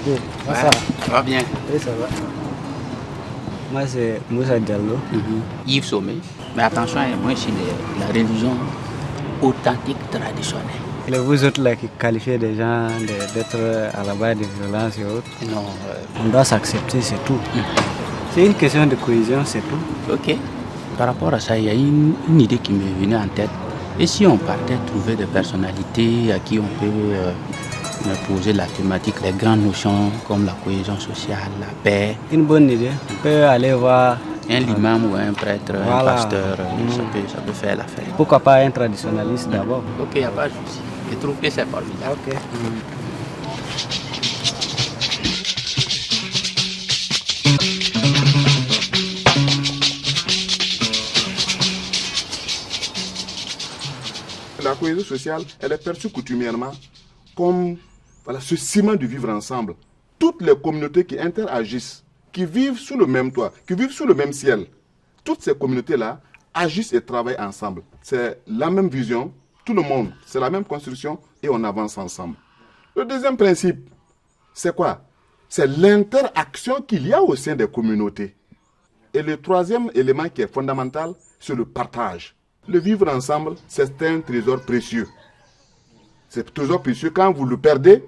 Ok, ça va bien. Oui, ça va. Moi, c'est Moussa Diallo. Yves Sommet. Mais attention, moi, je suis de la religion authentique traditionnelle. Et vous autres là qui qualifiez des gens d'être à la base de violence et autres, non, on doit s'accepter, c'est tout. C'est une question de cohésion, c'est tout. Ok. Par rapport à ça, il y a une idée qui m'est venue en tête. Et si on partait trouver des personnalités à qui on peut poser la thématique, les grandes notions comme la cohésion sociale, la paix. Une bonne idée. On peut aller voir un imam ou un prêtre, voilà. Un pasteur, ça peut faire l'affaire. Pourquoi pas un traditionnaliste d'abord? Ok, il n'y a pas de souci. Je trouve que c'est formidable. Ok. La cohésion sociale, elle est perçue coutumièrement comme ce ciment du vivre ensemble. Toutes les communautés qui interagissent, qui vivent sous le même toit, qui vivent sous le même ciel, toutes ces communautés-là agissent et travaillent ensemble. C'est la même vision, tout le monde, c'est la même construction et on avance ensemble. Le deuxième principe, c'est quoi? C'est l'interaction qu'il y a au sein des communautés. Et le troisième élément qui est fondamental, c'est le partage. Le vivre ensemble, c'est un trésor précieux. C'est un trésor précieux. Quand vous le perdez,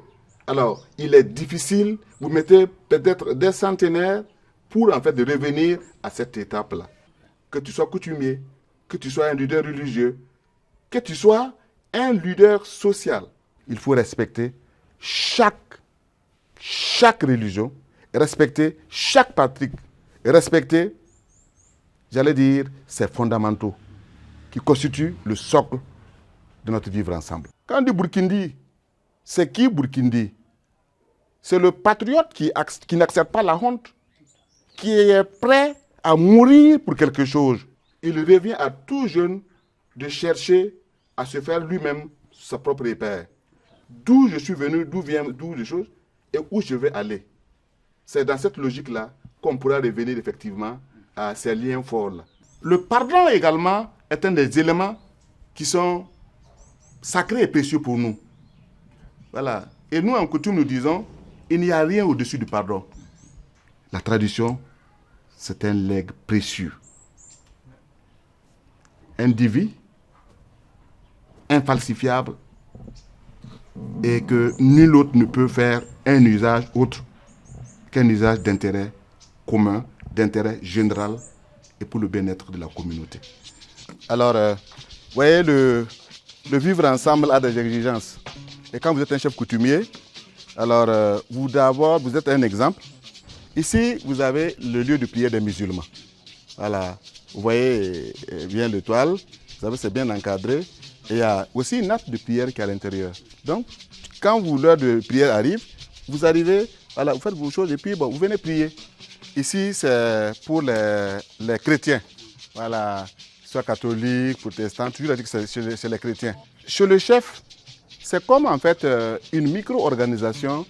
alors il est difficile, vous mettez peut-être des centenaires pour en fait de revenir à cette étape-là. Que tu sois coutumier, que tu sois un leader religieux, que tu sois un leader social. Il faut respecter chaque religion, respecter chaque patrie, respecter, j'allais dire, ses fondamentaux qui constituent le socle de notre vivre ensemble. Quand on dit Burkindi, c'est qui Burkindi? C'est le patriote qui n'accepte pas la honte, qui est prêt à mourir pour quelque chose. Il revient à tout jeune de chercher à se faire lui-même sa propre repère. D'où je suis venu, d'où les choses et où je vais aller. C'est dans cette logique-là qu'on pourra revenir effectivement à ces liens forts-là. Le pardon également est un des éléments qui sont sacrés et précieux pour nous. Voilà. Et nous, en coutume, nous disons, il n'y a rien au-dessus du pardon. La tradition, c'est un legs précieux. Indivis, infalsifiable, et que nul autre ne peut faire un usage autre qu'un usage d'intérêt commun, d'intérêt général et pour le bien-être de la communauté. Alors, vous voyez, le vivre ensemble a des exigences. Et quand vous êtes un chef coutumier, alors vous êtes un exemple. Ici, vous avez le lieu de prière des musulmans. Voilà, vous voyez bien l'étoile, c'est bien encadré. Et il y a aussi une nappe de prière qui est à l'intérieur. Donc, quand l'heure de prière arrive, vous arrivez, voilà, vous faites vos choses et puis vous venez prier. Ici, c'est pour les chrétiens. Voilà, soit catholiques, protestants, toujours dit que c'est chez les chrétiens. Chez le chef, c'est comme en fait une micro-organisation.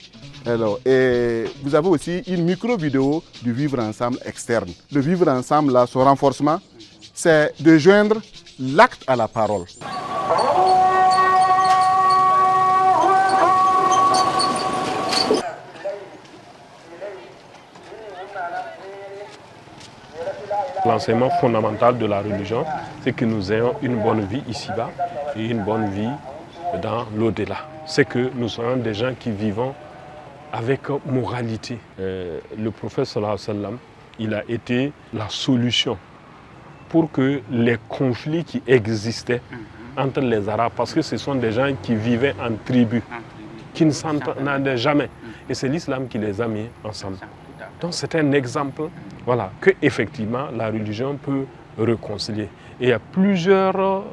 Alors, et vous avez aussi une micro-vidéo du vivre ensemble externe. Le vivre ensemble, là, son renforcement, c'est de joindre l'acte à la parole. L'enseignement fondamental de la religion, c'est que nous ayons une bonne vie ici-bas et une bonne vie dans l'au-delà. C'est que nous soyons des gens qui vivons avec moralité. Le prophète sallallahu alayhi wa sallam, il a été la solution pour que les conflits qui existaient entre les Arabes, parce que ce sont des gens qui vivaient en tribu, qui ne s'entendaient jamais. Et c'est l'islam qui les a mis ensemble. Donc c'est un exemple, voilà, que effectivement la religion peut réconcilier. Et il y a plusieurs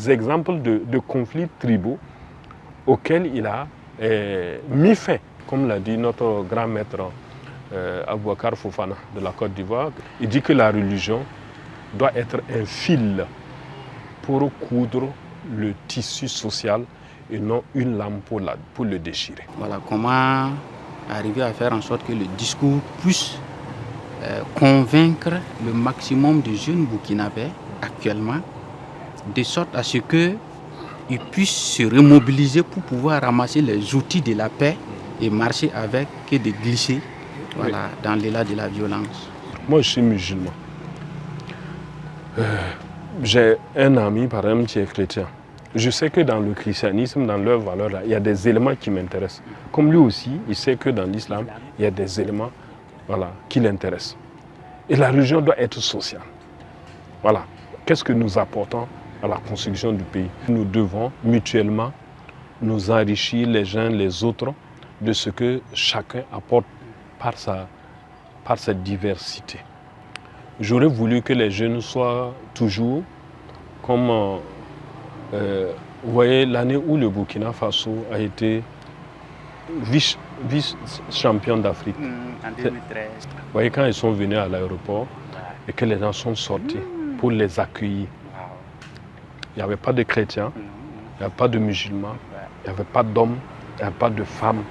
exemples de conflits tribaux auxquels il a mis fin, comme l'a dit notre grand maître Aboubacar Fofana de la Côte d'Ivoire. Il dit que la religion doit être un fil pour coudre le tissu social et non une lame pour le déchirer. Voilà comment arriver à faire en sorte que le discours puisse convaincre le maximum de jeunes Burkinabés actuellement, de sorte à ce qu'ils puissent se remobiliser pour pouvoir ramasser les outils de la paix et marcher avec que de glisser voilà, dans l'élan de la violence. Moi, je suis musulman. J'ai un ami, par exemple, qui est chrétien. Je sais que dans le christianisme, dans leurs valeurs, là, il y a des éléments qui m'intéressent. Comme lui aussi, il sait que dans l'islam, il y a des éléments voilà, qui l'intéressent. Et la religion doit être sociale. Voilà. Qu'est-ce que nous apportons à la construction du pays? Nous devons mutuellement nous enrichir les uns les autres de ce que chacun apporte par sa diversité. J'aurais voulu que les jeunes soient toujours comme... vous voyez, l'année où le Burkina Faso a été vice-champion d'Afrique. En 2013. Vous voyez, quand ils sont venus à l'aéroport et que les gens sont sortis pour les accueillir. Il n'y avait pas de chrétiens, il n'y avait pas de musulmans, il n'y avait pas d'hommes, il n'y avait pas de femmes,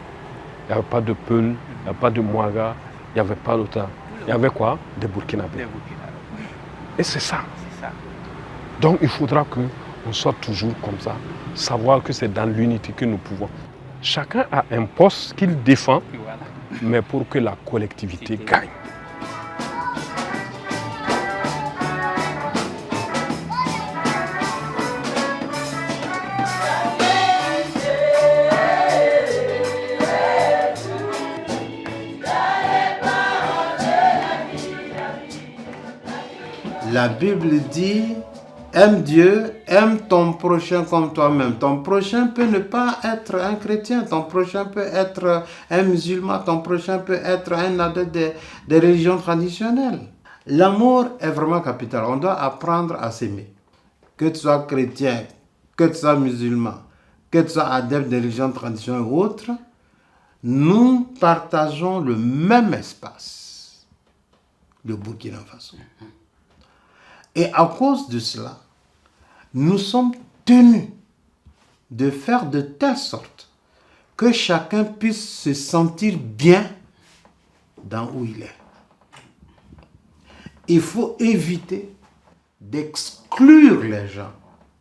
il n'y avait pas de Peul, il n'y avait pas de Mouaga, il n'y avait pas d'Ota. Il y avait quoi? Des Burkinabés. Et c'est ça. Donc il faudra qu'on soit toujours comme ça, savoir que c'est dans l'unité que nous pouvons. Chacun a un poste qu'il défend, mais pour que la collectivité gagne. La Bible dit, aime Dieu, aime ton prochain comme toi-même. Ton prochain peut ne pas être un chrétien, ton prochain peut être un musulman, ton prochain peut être un adepte des religions traditionnelles. L'amour est vraiment capital. On doit apprendre à s'aimer. Que tu sois chrétien, que tu sois musulman, que tu sois adepte des religions traditionnelles ou autres, nous partageons le même espace, le Burkina Faso. Et à cause de cela, nous sommes tenus de faire de telle sorte que chacun puisse se sentir bien dans où il est. Il faut éviter d'exclure les gens,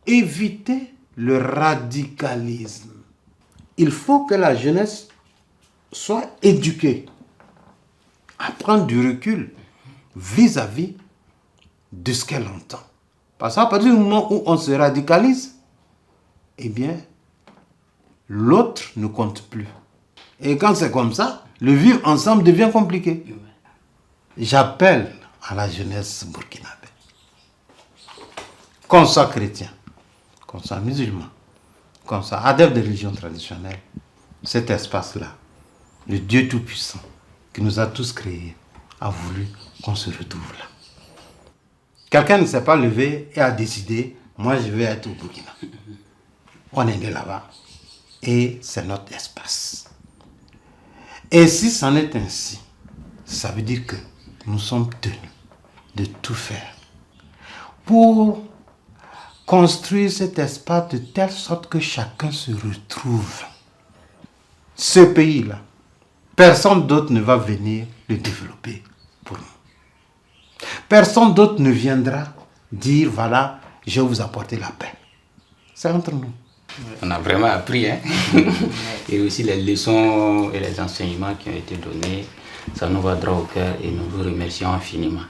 éviter le radicalisme. Il faut que la jeunesse soit éduquée, à prendre du recul vis-à-vis de ce qu'elle entend. Parce qu'à partir du moment où on se radicalise, eh bien, l'autre ne compte plus. Et quand c'est comme ça, le vivre ensemble devient compliqué. J'appelle à la jeunesse burkinabé, qu'on soit chrétien, qu'on soit musulman, qu'on soit adepte de religion traditionnelle, cet espace-là, le Dieu Tout-Puissant, qui nous a tous créés, a voulu qu'on se retrouve là. Quelqu'un ne s'est pas levé et a décidé, moi je vais être au Burkina. On est né là-bas et c'est notre espace. Et si c'en est ainsi, ça veut dire que nous sommes tenus de tout faire pour construire cet espace de telle sorte que chacun se retrouve. Ce pays-là, personne d'autre ne va venir le développer pour nous. Personne d'autre ne viendra dire, voilà, je vais vous apporter la paix. C'est entre nous. On a vraiment appris, hein? Et aussi les leçons et les enseignements qui ont été donnés, ça nous va droit au cœur et nous vous remercions infiniment.